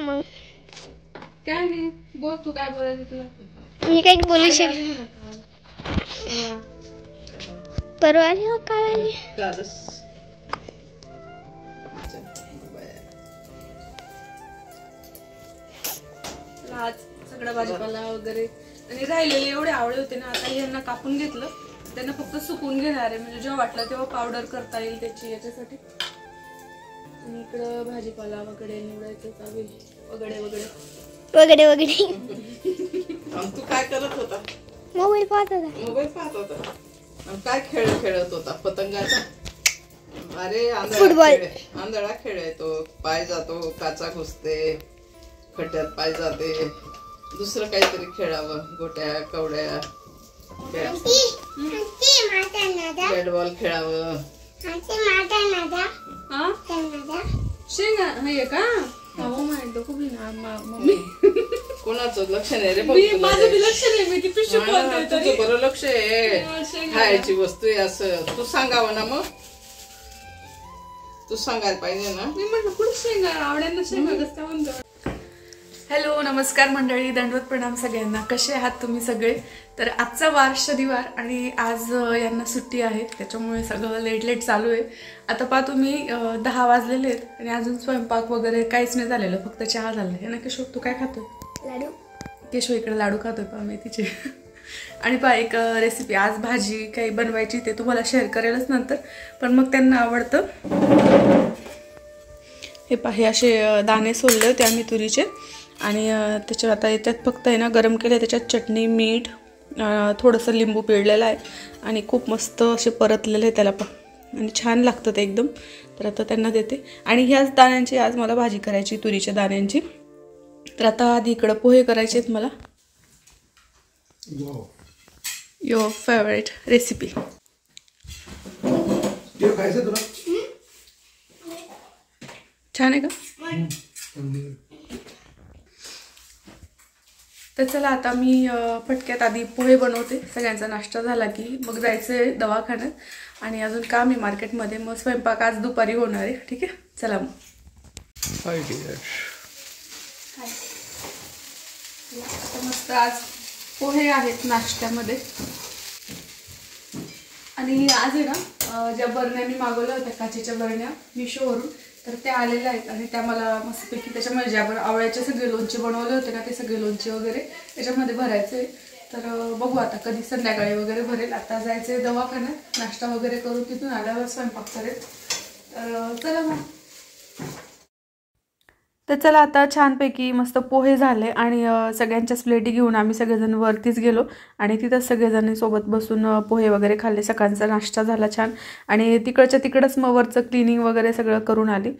मग काय नाही, बोल तू काय बोलायचं तुला. मी काही बोलू शकत. परवा आली हो काय आली. आज सगळा भाजीपाला वगैरे आणि राहिलेले एवढे आवडे होते ना, आता यांना कापून घेतलं. त्यांना फक्त सुकून घेणार आहे, म्हणजे जेव्हा वाटलं तेव्हा पावडर करता येईल त्याची याच्यासाठी. आणि इकडं भाजीपाला वगैरे निवडायचं चालू वगैरे वगैरे वगैरे वगैरे. तू काय करत होता? मोबाईल पाहत होता. मोबाईल पाहत होता. काय खेळ खेळत होता? पतंगाचा. अरे फुटबॉल. आंधळा खेळ आहे तो. पाय जातो, काचा घुसते, खड्ड्यात पाय जाते. दुसरं काहीतरी खेळावं. गोट्या कवड्या, बॅट बॉल खेळावं. शेंगा हे का मम्मी कोणाचं लक्ष नाही रे? माझं लक्ष नाही. मी ती पिशवी तुझं बरं लक्ष आहे. खायची वस्तू आहे असं तू सांगावं ना. मग तू सांगायला पाहिजे ना. मी म्हटलं कुठे शेंगा आवड्यांना शेंगा कसं म्हणतो. हॅलो नमस्कार मंडळी, दंडवत प्रणाम सगळ्यांना. कसे आहात तुम्ही सगळे? तर आजचा वार शनिवार आणि आज यांना सुट्टी आहे, त्याच्यामुळे सगळं लेट लेट चालू आहे. आता पहा तुम्ही 10 वाजलेले आहेत आणि अजून स्वयंपाक वगैरे काहीच नाही झालेलं, फक्त चहा झालं आहे ना. केशव तू काय खातोय? लाडू. केशव इकडे लाडू खातोय पहा मेथीचे. आणि पहा एक रेसिपी, आज भाजी काही बनवायची ते तुम्हाला शेअर करेलच नंतर, पण मग त्यांना आवडतं. हे पहा हे असे दाणे सोलले होते आम्ही तुरीचे आणि त्याच्यावर आता याच्यात फक्त आहे ना गरम केलं, त्याच्यात चटणी मीठ थोडंसं लिंबू पिळलेलं आहे आणि खूप मस्त असे परतलेले आहे त्याला पण आणि छान लागतं ते एकदम. तर आता त्यांना देते आणि ह्याच दाण्यांची आज मला भाजी करायची, तुरीच्या दाण्यांची. तर आता आधी इकडं पोहे करायचे आहेत मला. Your favourite recipe. छान आहे का? तर चला आता मी पटक्यात आधी पोहे बनवते. सगळ्यांचा नाश्ता झाला की मग जायचं आहे दवाखान्यात आणि अजून काम आहे मार्केटमध्ये. मग स्वयंपाक आज दुपारी होणार आहे. ठीक आहे, चला मग. आता मस्त आज पोहे आहेत नाश्त्यामध्ये. आणि आज आहे ना ज्या बरण्या मी मागवल्या होत्या काचेच्या बरण्या मिशोवरून, तर त्या आलेल्या आहेत आणि त्या मला मस्तपैकी त्याच्यामध्ये ज्या आपण आवळ्याचे सगळे लोणचे बनवले होते ना, ते सगळे लोणचे वगैरे त्याच्यामध्ये भरायचे. तर बघू आता कधी संध्याकाळी वगैरे भरेल. आता जायचं आहे दवाखान्यात, नाश्ता वगैरे करून तिथून आल्यावर स्वयंपाक करेल. तर चला मग. तर चला आता छानपैकी मस्त पोहे झाले आणि सगळ्यांच्याच प्लेटी घेऊन आम्ही सगळेजण वरतीच गेलो आणि तिथंच सगळेजण सोबत बसून पोहे वगैरे खाल्ले. सकाळचा नाश्ता झाला छान आणि तिकडच्या तिकडंच मग वरचं क्लिनिंग वगैरे सगळं करून आली.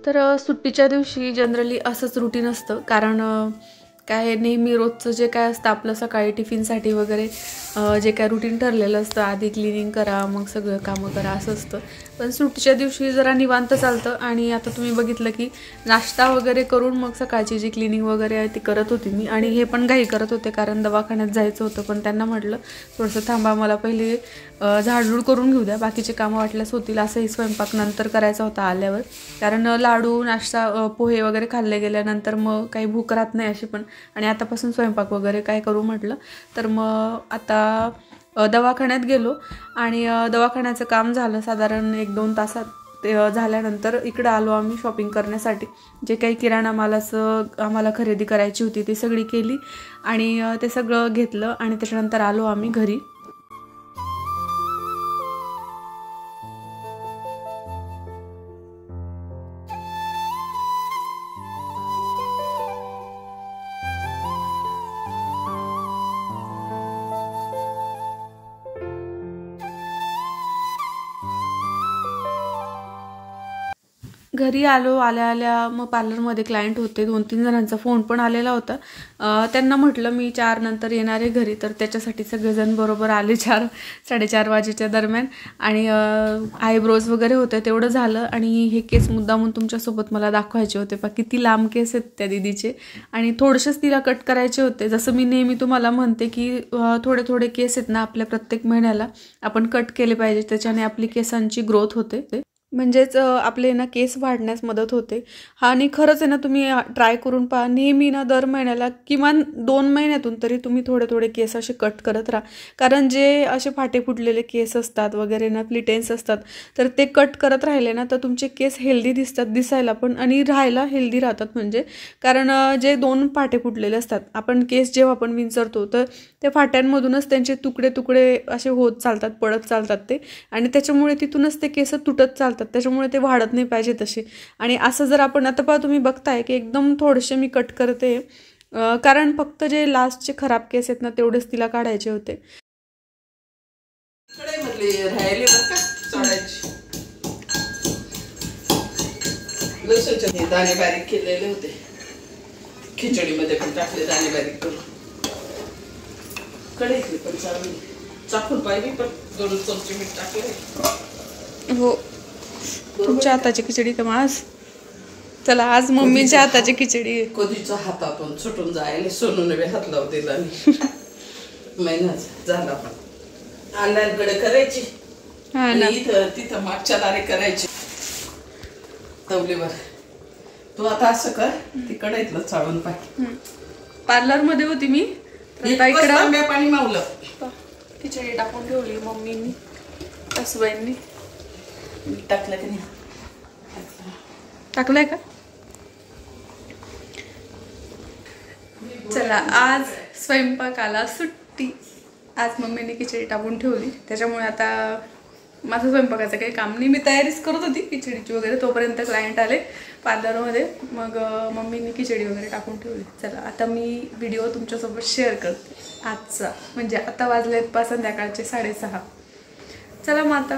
तर सुट्टीच्या दिवशी जनरली असंच रुटीन असतं, कारण काय नेहमी रोजचं जे काय असतं आपलं सकाळी टिफिनसाठी वगैरे जे काय रुटीन ठरलेलं असतं, आधी क्लिनिंग करा मग सगळं कामं करा असं असतं. पण सुट्टीच्या दिवशी जरा निवांत चालतं आणि आता तुम्ही बघितलं की नाश्ता वगैरे करून मग सकाळची जी क्लिनिंग वगैरे आहे ती करत होती मी. आणि हे पण घाई करत होते कारण दवाखान्यात जायचं होतं, पण त्यांना म्हटलं थोडंसं थांबा, मला पहिले झाडझूड करून घेऊ द्या, बाकीचे कामं वाटल्यास होतील. असंही स्वयंपाक नंतर करायचा होता आल्यावर, कारण लाडू नाश्ता पोहे वगैरे खाल्ले गेल्यानंतर मग काही भूक राहत नाही अशी पण. आणि आतापासून स्वयंपाक वगैरे काय करू म्हटलं. तर मग आता दवाखान्यात गेलो आणि दवाखान्याचं काम झालं साधारण 1-2 तासात. ते झाल्यानंतर इकडं आलो आम्ही शॉपिंग करण्यासाठी. जे काही किराणा मालाचं आम्हाला खरेदी करायची होती ती सगळी केली आणि ते सगळं घेतलं आणि त्याच्यानंतर आलो आम्ही घरी. घरी आल्या आल्या मग पार्लरमध्ये क्लायंट होते, 2-3 जणांचा फोन पण आलेला होता. त्यांना म्हटलं मी 4 नंतर येणार आहे घरी, तर त्याच्यासाठी सगळेजण बरोबर आले 4-4:30 वाजेच्या दरम्यान. आणि आयब्रोज वगैरे होते तेवढं झालं. आणि हे केस मुद्दामून तुमच्यासोबत मला दाखवायचे होते. किती लांब केस आहेत त्या दीदीचे, आणि थोडेसेच तिला कट करायचे होते. जसं मी नेहमी तुम्हाला म्हणते की थोडे थोडे केस आहेत ना आपल्या प्रत्येक महिन्याला आपण कट केले पाहिजे, त्याच्याने आपली केसांची ग्रोथ होते, म्हणजेच आपले ना केस वाढण्यास मदत होते. आणि खरंच आहे ना, तुम्ही ट्राय करून पहा. नेहमी ना दर महिन्याला किमान 2 महिन्यातून तरी तुम्ही थोडे थोडे केस असे कट करत राहा. कारण जे असे फाटे फुटलेले केस असतात वगैरे ना, प्लिटेन्स असतात, तर ते कट करत राहिले ना तर तुमचे केस हेल्दी दिसतात दिसायला पण, आणि राहायला हेल्दी राहतात. म्हणजे कारण जे 2 फाटे फुटलेले असतात, आपण केस जेव्हा आपण विंचरतो तर त्या फाट्यांमधूनच त्यांचे तुकडे तुकडे असे होत चालतात, पडत चालतात ते, आणि त्याच्यामुळे तिथूनच ते केस तुटत चालतात. त्याच्यामुळे ते वाढत नाही पाहिजे तसे. आणि असं जर आपण आता पहा, तुम्ही बघताय की एकदम थोडेसे मी कट करते, कारण फक्त जे लास्टचे खराब केस आहेत ना तेवढेच तिला काढायचे होते. राहिले बरं का चढायची. लसूणचे दाणे बारीक केलेले होते, खिचडीमध्ये पण टाकले दाणे बारीक करून. कढईतले पण चालू चाकून पाहिली, पण 2 चमचे मीठ टाकले. हो, तुमच्या हाताची खिचडी तर आज. चला, आज मम्मीच्या हाताची खिचडी आहे. कधीच्या हातातून सुटून जायला सोनूने हात लावू दिला महिना झाला. पण आल्याकडे करायची, इथं तिथं मागच्या दारे करायची तवलीवर. तू आता असं कर, तिकडे इथलं चाळून पाय. पार्लर मध्ये होती मी, इकडं पाणी मावलं. खिचडी टाकून ठेवली मम्मीनी, सासूबाईंनी. टाकलं की नाही? टाकलंय का? चला, आज स्वयंपाकाला सुट्टी. आज मम्मीने खिचडी टाकून ठेवली, त्याच्यामुळे आता माझं स्वयंपाकाचं काही काम नाही. मी तयारीच करत होती खिचडीची वगैरे, तोपर्यंत क्लायंट आले पार्लरमध्ये. मग मम्मीने खिचडी वगैरे टाकून ठेवली. चला, आता मी व्हिडिओ तुमच्यासोबत शेअर करते आजचा. म्हणजे आता वाजलेत संध्याकाळचे 6:30. चला मग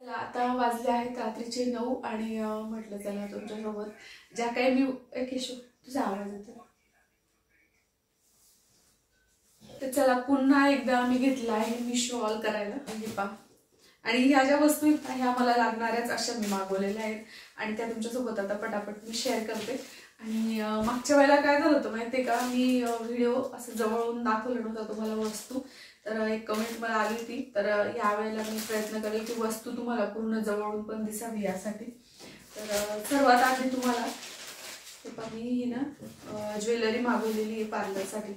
आता वाजले आहेत रात्रीचे 9. आणि म्हटलं चला तुमच्यासोबत ज्या काही मी केशव तुझा आवाज येतो, तर चला पुन्हा एकदा मी घेतला आहे मिशो ऑल करायला. म्हणजे पा, आणि ह्या ज्या वस्तू ह्या मला लागणाऱ्याच अशा मी मागवलेल्या आहेत, आणि त्या तुमच्यासोबत आता पटापट मी शेअर करते. आणि मागच्या वेळेला काय झालं होतं माहिती आहे का, मी व्हिडिओ असं जवळून दाखवलं नव्हतं तुम्हाला वस्तू, तर एक कमेंट मला आली होती. तर यावेळेला मी प्रयत्न करेल की वस्तू तुम्हाला पूर्ण जवळून पण दिसावी यासाठी. तर सर्वात आधी तुम्हाला मी ही ना ज्वेलरी मागवलेली आहे पार्लरसाठी.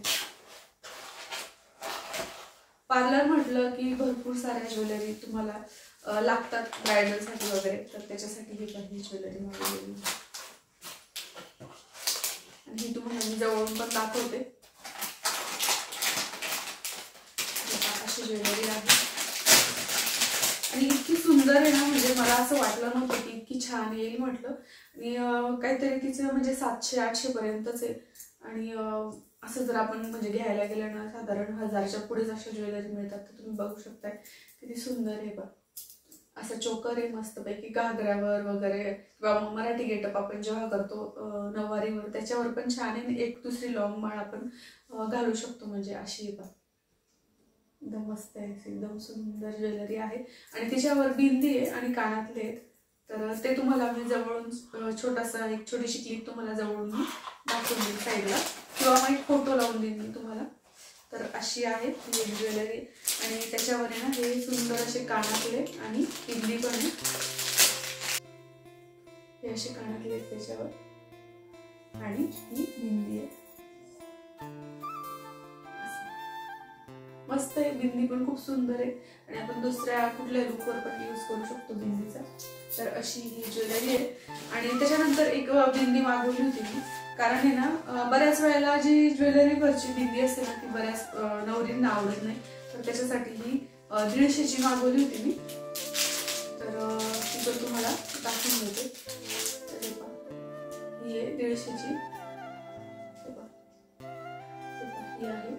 पार्लर म्हटलं की भरपूर साऱ्या ज्वेलरी तुम्हाला लागतात ब्रायडलसाठी वगैरे, तर त्याच्यासाठी ही काही ज्वेलरी मागवलेली आहे. आणि ही तुम्हाला मी जवळून पण दाखवते. अशी ज्वेलरी आहे, आणि इतकी सुंदर आहे ना, म्हणजे मला असं वाटलं नव्हतं की इतकी छान येईल म्हटलं. आणि काहीतरी तिचं म्हणजे 700-800 पर्यंतच आहे. आणि असं जर आपण म्हणजे घ्यायला गेलं ना, साधारण 1000च्या पुढेच अशा ज्वेलरी मिळतात. तर तुम्ही बघू शकताय किती सुंदर आहे बघ. असं चोकर आहे मस्तपैकी, घागऱ्यावर वगैरे, किंवा मराठी गेटअप आपण जेव्हा करतो नऊवारीवर, त्याच्यावर पण छान आहे. एक दुसरी लॉंग माळ आपण घालू शकतो, म्हणजे अशी आहे बघ. एकदम मस्त आहे, एकदम सुंदर ज्वेलरी आहे. आणि तिच्यावर बिंदी आहे आणि कानातले आहेत. तर ते तुम्हाला मी जवळून छोटासा एक छोटीशी क्लिप तुम्हाला जवळून दाखवून देईन साईडला, किंवा मग एक फोटो लावून देईन मी तुम्हाला. तर अशी आहे ही ज्वेलरी, आणि त्याच्यावर आहे ना हे सुंदर असे कानातले आणि बिंदी पण आहे. हे असे कानातले आहेत त्याच्यावर, आणि ही बिंदी आहे. मस्त आहे, बिंदी पण खूप सुंदर आहे, आणि आपण दुसऱ्या कुठल्या लुकवर पण यूज करू शकतो बिंदीचा. तर अशी ही ज्वेलरी आहे. आणि त्याच्यानंतर एक बिंदी मागवली होती मी, कारण आहे ना बऱ्याच वेळेला जी ज्वेलरीवरची बिंदी असते ना ती बऱ्याच नवरींना आवडत नाही. तर त्याच्यासाठी ही 150ची मागवली होती मी. तर ती पण तुम्हाला दाखवून देते. ही आहे 150ची, ही आहे.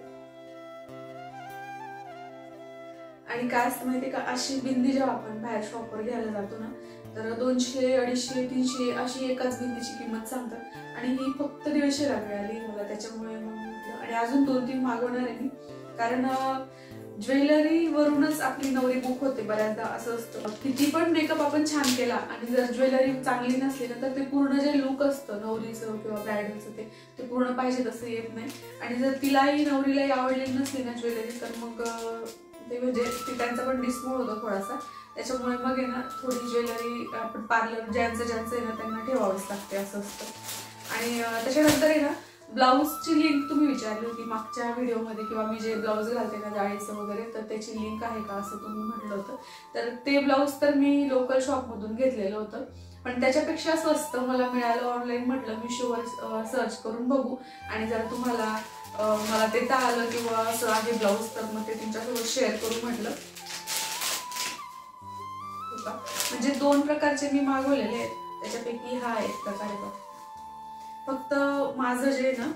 आणि काय असतं माहितीये का, अशी बिंदी जेव्हा आपण बाहेर शॉपवर घ्यायला जातो ना, तर 200, 250, 300 अशी एकाच भिंतीची किंमत सांगतात आणि ही फक्त 150ला मिळाली मला. त्याच्यामुळे मग आणि अजून 2-3 मागवणार आहे मी, कारण ज्वेलरी वरूनच आपली नवरी बुक होते बऱ्याचदा. असं असतं किती पण मेकअप आपण छान केला आणि जर ज्वेलरी चांगली नसली ना तर ते पूर्ण जे लुक असतं नवरीचं किंवा ब्रायडलचं ते पूर्ण पाहिजे तसं येत नाही. आणि जर तिलाही नवरीलाही आवडलेली नसली ना ज्वेलरी तर मग ते म्हणजे त्यांचा पण डिस्मोड होतो थोडासा. त्याच्यामुळे मग आहे ना थोडी ज्वेलरी आपण पार्लर ज्यांचं आहे ना त्यांना ठेवावंच लागते असं असतं. आणि त्याच्यानंतर आहे ना ब्लाऊजची लिंक तुम्ही विचारली होती मागच्या व्हिडिओमध्ये, किंवा मी जे ब्लाऊज घालते ना जाळीचं वगैरे तर त्याची लिंक आहे का असं तुम्ही म्हटलं होतं. तर ते ब्लाऊज तर मी लोकल शॉपमधून घेतलेलं होतं, पण त्याच्यापेक्षा स्वस्त मला मिळालं ऑनलाईन. म्हटलं मिशोवर सर्च करून बघू आणि जर तुम्हाला मला देता आलं किंवा असं आहे ब्लाऊज तर मग ते तुमच्यासोबत शेअर करू म्हटलं. म्हणजे 2 प्रकारचे मी मागवलेले आहेत, त्याच्यापैकी हा एक प्रकार आहे. फक्त माझं जे ना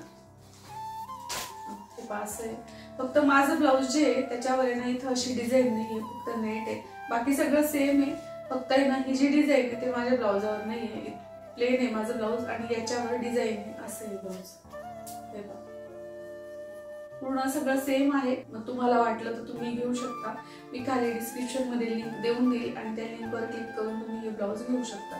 ते पास आहे, फक्त माझं ब्लाऊज जे आहे त्याच्यावर आहे ना इथं अशी डिझाईन नाहीये, फक्त नेट आहे. बाकी सगळं सेम आहे, फक्त आहे ना ही जी डिझाईन आहे ते माझ्या ब्लाऊजवर नाहीये, प्लेन आहे माझं ब्लाऊज आणि याच्यावर डिझाईन आहे असं आहे ब्लाऊज. हे बघा पूर्ण सगळं सेम आहे. मग तुम्हाला वाटलं तर तुम्ही घेऊ शकता. मी खाली डिस्क्रिप्शन मध्ये लिंक देऊन देईल आणि त्या लिंकवर क्लिक करून तुम्ही हे ब्लाऊज घेऊ शकता.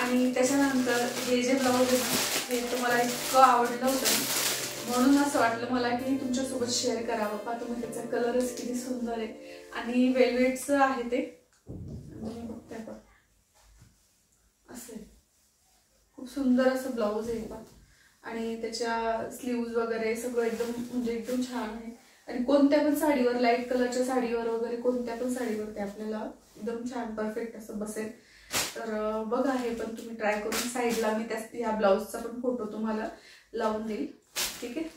आणि त्याच्यानंतर हे जे ब्लाऊज आहे ना हे तुम्हाला इतकं आवडलं होतं म्हणून असं वाटलं मला की तुमच्यासोबत शेअर करावं. पहा तुम्ही त्याचा कलरच किती सुंदर आहे आणि वेलवेटचं आहे ते. बघताय पण असं खूप सुंदर असं ब्लाऊज आहे पहा. आणि त्याच्या स्लीव्ज वगैरे सगळं एकदम म्हणजे एकदम छान आहे. आणि कोणत्या पण साडीवर, लाईट कलरच्या साडीवर वगैरे कोणत्या पण साडीवर ते आपल्याला एकदम छान परफेक्ट असं बसेल. तर बघा हे पण तुम्ही ट्राय करून. साईडला मी या ब्लाऊजचा पण फोटो तुम्हाला लावून देईल, ठीक आहे.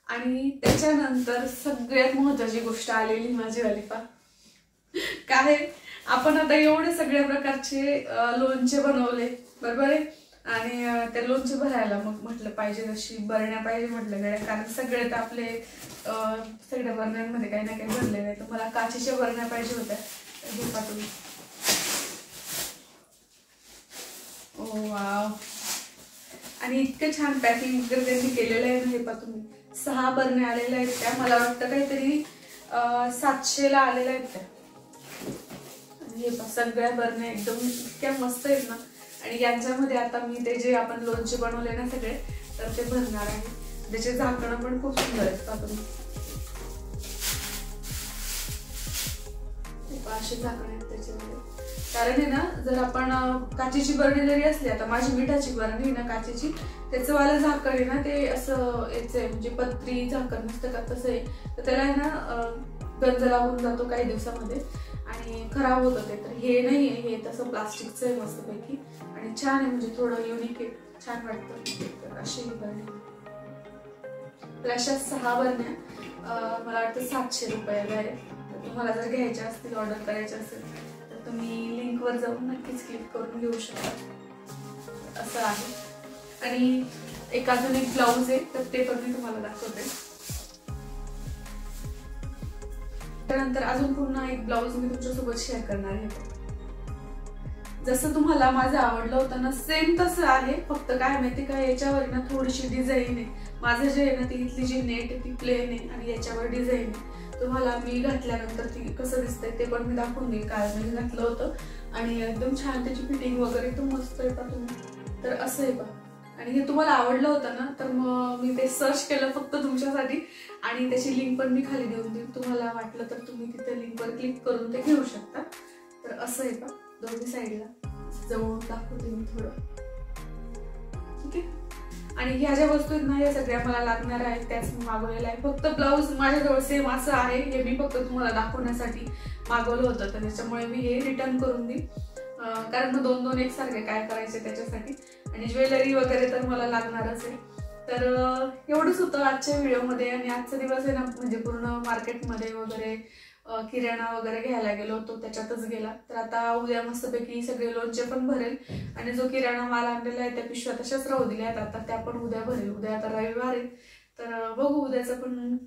आणि त्याच्यानंतर सगळ्यात महत्त्वाची गोष्ट आलेली माझी वाली पा काय, आपण आता एवढे सगळ्या प्रकारचे लोणचे बनवले बरोबर आहे आणि त्या लोणचे भरायला मग म्हटलं पाहिजे अशी बरण्या पाहिजे म्हटलं गड्या, कारण सगळे तर आपले सगळ्या बरण्यांमध्ये काही ना काही भरले नाही. तर मला काचेच्या बरण्या पाहिजे होत्या. हे पा तुम्ही, ओ वाव. आणि इतकं छान पॅकिंग वगैरे त्यांनी केलेलं आहे ना. हे पहा तुम्ही 6 बरण्या आलेल्या आहेत त्या. मला वाटतं काहीतरी 700ला आलेल्या आहेत त्या. आणि हे पहा सगळ्या बरण्या एकदम इतक्या मस्त आहेत ना. आणि यांच्यामध्ये आता मी ते जे आपण लोणचे बनवले ना सगळे तर ते भरणार आहे. त्याचे झाकणं पण खूप सुंदर आहेत पहा तुम्ही. अशी झाकण आहेत त्याच्यामध्ये. कारण आहे ना जर आपण काचेची बरणी जरी असली, आता माझी मिठाची बरणी ना काचेची, त्याचं वाला झाकण आहे ना ते असं याचं आहे म्हणजे पत्री झाकण नसतं का तसं आहे. तर त्याला आहे ना गंज लागून जातो काही दिवसामध्ये आणि खराब होतं ते. तर हे नाही आहे, हे तसं प्लास्टिकचं आहे मस्तपैकी आणि छान आहे म्हणजे थोडं युनिक आहे, छान वाटतं. तर अशी ही बरणी. तर अशा 6 बरण्या मला वाटतं 700 रुपयाला आहे. तर तुम्हाला जर घ्यायच्या असतील, ऑर्डर करायच्या असेल तर तुम्ही लिंकवर जाऊन नक्कीच क्लिक करून घेऊ शकता. असं आहे. आणि एक अजून एक ब्लाऊज आहे तर ते पण मी तुम्हाला दाखवते. त्यानंतर अजून पुन्हा एक ब्लाऊज मी तुमच्यासोबत शेअर करणार आहे. जसं तुम्हाला माझं आवडलं होतं ना सेम तसं आहे, फक्त काय माहिती का याच्यावर ना थोडीशी डिझाईन आहे. माझं जे आहे ना ती इथली जी नेट आहे ती प्लेन आहे आणि याच्यावर डिझाईन आहे. तुम्हाला मी घातल्यानंतर ती कसं दिसतंय ते पण मी दाखवून देईल. काल मी घातलं होतं आणि एकदम छान त्याची फिटिंग वगैरे एकदम मस्त आहे पहा तुम्ही. तर असं आहे पहा. आणि हे तुम्हाला आवडलं होतं ना तर मग मी ते सर्च केलं फक्त तुमच्यासाठी आणि त्याची लिंक पण मी खाली देऊन देईल. तुम्हाला वाटलं तर तुम्ही तिथे लिंकवर क्लिक करून ते घेऊ शकता. तर असं आहे पहा दोन्ही साईडला. जवळून दाखवते मी थोडं, ठीक आहे. आणि ह्या ज्या वस्तू आहेत ना या सगळ्या मला लागणार आहेत त्याच मी मागवलेल्या आहे. फक्त ब्लाऊज माझ्याजवळ सेम असं आहे, हे मी फक्त तुम्हाला दाखवण्यासाठी मागवलं होतं. तर त्याच्यामुळे मी हे रिटर्न करून देईन, कारण मग 2-2 एकसारखे काय करायचे त्याच्यासाठी. आणि ज्वेलरी वगैरे तर मला लागणारच आहे. तर एवढंच होतं आजच्या व्हिडिओमध्ये. आणि आजचा दिवस आहे ना म्हणजे पूर्ण मार्केटमध्ये वगैरे किराणा वगैरे घ्यायला गेलो होतो त्याच्यातच गेला. तर आता उद्या मस्तपैकी सगळे लोणचे पण भरेल आणि जो किराणा माल आणलेला आहे त्या पिशव्या तशाच राहू दिल्या आहेत आता, त्या पण उद्या भरेल. उद्या आता रविवार आहे तर बघू उद्याचं पण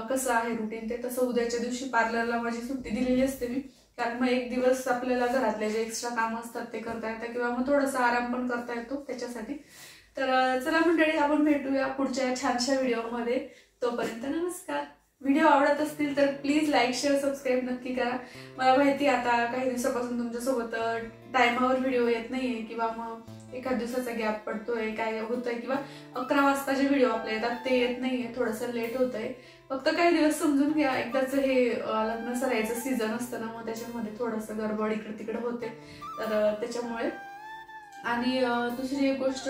कसं आहे रुटीन ते. तसं उद्याच्या दिवशी पार्लरला माझी सुट्टी दिलेली असते मी, कारण मग एक दिवस आपल्याला घरातले जे एक्स्ट्रा काम असतात ते करता येतात किंवा मग थोडासा आराम पण करता येतो त्याच्यासाठी. तर चला मंडळी, आपण भेटूया पुढच्या छानशा व्हिडिओमध्ये. तोपर्यंत नमस्कार. व्हिडिओ आवडत असतील तर प्लीज लाईक शेअर सबस्क्राईब नक्की करा. मला माहिती आता काही दिवसापासून तुमच्यासोबत टायमावर व्हिडिओ येत नाहीये किंवा मग एखाद दिवसाचा गॅप पडतोय, काय होतंय किंवा 11 वाजता जे व्हिडिओ आपले येतात ते येत नाहीये, थोडंसं लेट होतंय. फक्त काही दिवस समजून घ्या. एकदाच हे लग्न सरायचं सीझन असतं ना, मग त्याच्यामध्ये थोडंसं गडबड इकडे तिकडे होते, तर त्याच्यामुळे. आणि दुसरी एक गोष्ट,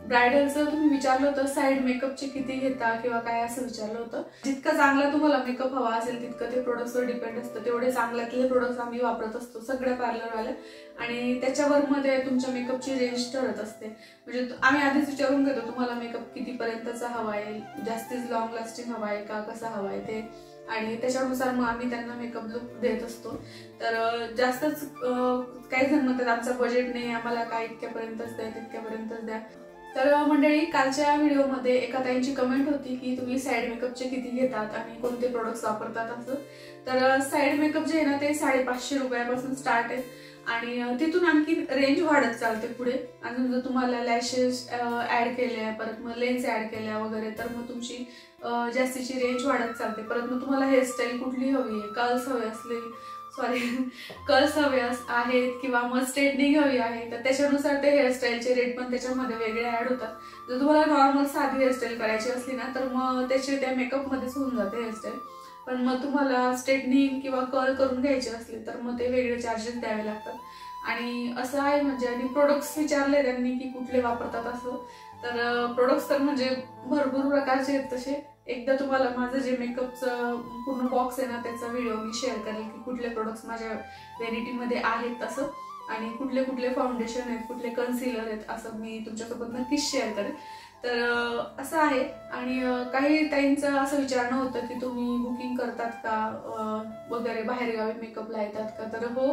ब्रायडलचं तुम्ही विचारलं होतं साईड मेकअपचे किती घेता किंवा काय असं विचारलं होतं. जितका चांगला तुम्हाला मेकअप हवा असेल तितकं ते प्रोडक्ट्सवर डिपेंड असतं. तेवढे चांगल्यातले प्रोडक्ट्स आम्ही वापरत असतो सगळ्या पार्लरवाल्या, आणि त्याच्यावर मध्ये तुमच्या मेकअपची रेंज ठरत असते. म्हणजे आम्ही आधीच विचारून घेतो तुम्हाला मेकअप कितीपर्यंतचा हवा आहे, जास्तीच लॉंग लास्टिंग हवा आहे का, कसा हवा आहे ते, आणि त्याच्यानुसार मग आम्ही त्यांना मेकअप लुक देत असतो. तर जास्तच काही जण म्हणतात आमचा बजेट नाही, आम्हाला काय इतक्यापर्यंतच द्या तितक्यापर्यंतच द्या. तर मंडळी, कालच्या व्हिडिओमध्ये एका ताईंची कमेंट होती की तुम्ही साईड मेकअपचे किती घेतात आणि कोणते प्रोडक्ट्स वापरतात असं. तर साईड मेकअप जे आहे ना ते 550 रुपयापासून स्टार्ट आहे, आणि तिथून आणखी रेंज वाढत चालते पुढे. अजून जर तुम्हाला लॅशेस ऍड केल्या, परत मग लेन्स ऍड केल्या वगैरे, तर मग तुमची जास्तीची रेंज वाढत चालते. परत मग तुम्हाला हेअरस्टाईल कुठली हवी आहे, कर्ल्स हवे आहेत किंवा मग स्ट्रेटनिंग हवी आहे, तर त्याच्यानुसार ते हेअरस्टाईलचे रेट पण त्याच्यामध्ये वेगळे ऍड होतात. जर तुम्हाला नॉर्मल साधी हेअरस्टाईल करायची असली ना तर मग त्याचे त्या मेकअपमध्येच होऊन जाते हेअरस्टाईल. पण मग तुम्हाला स्ट्रेटनिंग किंवा कर्ल करून घ्यायचे असले तर मग ते वेगळे चार्जेस द्यावे लागतात. आणि असं आहे म्हणजे. आणि प्रोडक्ट्स विचारले त्यांनी की कुठले वापरतात असं, तर प्रोडक्ट्स तर म्हणजे भरपूर प्रकारचे आहेत तसे. एकदा तुम्हाला माझं जे मेकअपचं पूर्ण बॉक्स आहे ना त्याचा व्हिडिओ मी शेअर करेल की कुठले प्रोडक्ट्स माझ्या व्हॅनिटीमध्ये आहेत तसं, आणि कुठले कुठले फाउंडेशन आहेत, कुठले कन्सिलर आहेत, असं मी तुमच्यासोबत नक्कीच शेअर करेल. तर असं आहे. आणि काही टाईमचं असं विचारणं होतं की तुम्ही बुकिंग करतात का वगैरे, बाहेरगावी मेकअपला येतात का. तर हो,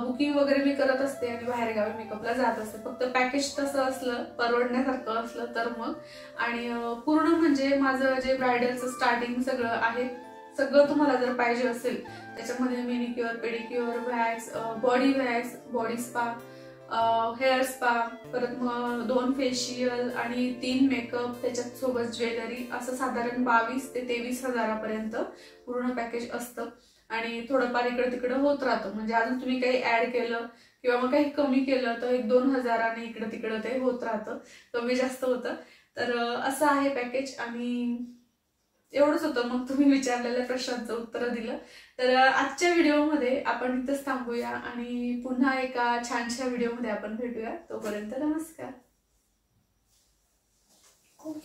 बुकिंग वगैरे मी करत असते आणि बाहेरगावी मेकअपला जात असते. फक्त पॅकेज तसं असलं, परवडण्यासारखं असलं तर मग. आणि पूर्ण म्हणजे माझं जे ब्रायडलचं स्टार्टिंग सगळं आहे, सगळं तुम्हाला जर पाहिजे असेल त्याच्यामध्ये manicure, pedicure, wax, body wax, body spa, hair spa, परत मग 2 फेशियल आणि 3 मेकअप, त्याच्यात सोबत ज्वेलरी, असं साधारण 22 ते 23 हजारापर्यंत पूर्ण पॅकेज असतं. आणि थोडंफार इकडे तिकडे होत राहतं, म्हणजे अजून तुम्ही काही ऍड केलं किंवा मग काही कमी केलं तर 1-2 हजाराने इकडे तिकडे ते होत राहतं, कमी जास्त होतं. तर असं आहे पॅकेज. आणि एवढंच होतं. मग तुम्ही विचारलेल्या प्रश्नांचं उत्तर दिलं. तर आजच्या व्हिडिओमध्ये आपण इथंच थांबूया आणि पुन्हा एका छानशा व्हिडिओमध्ये आपण भेटूया. तोपर्यंत नमस्कार. खूप